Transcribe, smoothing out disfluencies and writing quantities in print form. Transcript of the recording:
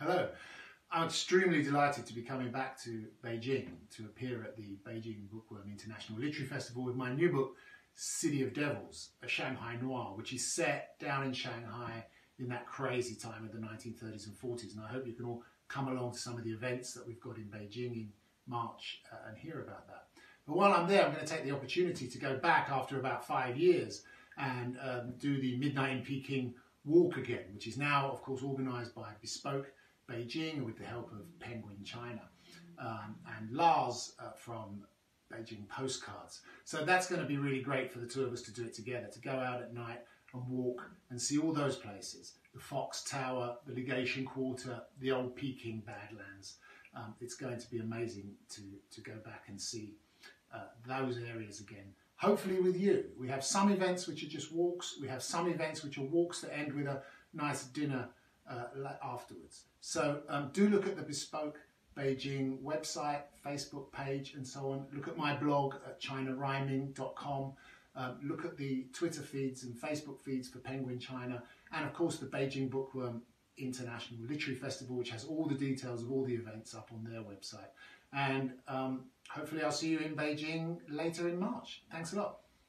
Hello. I'm extremely delighted to be coming back to Beijing to appear at the Beijing Bookworm International Literary Festival with my new book, City of Devils, a Shanghai noir, which is set down in Shanghai in that crazy time of the 1930s and 40s. And I hope you can all come along to some of the events that we've got in Beijing in March and hear about that. But while I'm there, I'm going to take the opportunity to go back after about 5 years and do the Midnight in Peking walk again, which is now, of course, organised by Bespoke Beijing with the help of Penguin China and Lars from Beijing Postcards. So that's going to be really great for the two of us to do it together, to go out at night and walk and see all those places. The Fox Tower, the Legation Quarter, the old Peking Badlands. It's going to be amazing to go back and see those areas again. Hopefully with you. We have some events which are just walks. We have some events which are walks that end with a nice dinner afterwards. So do look at the Bespoke Beijing website, Facebook page and so on. Look at my blog at chinarhyming.com. Look at the Twitter feeds and Facebook feeds for Penguin China, and of course the Beijing Bookworm International Literary Festival, which has all the details of all the events up on their website. And hopefully I'll see you in Beijing later in March. Thanks a lot.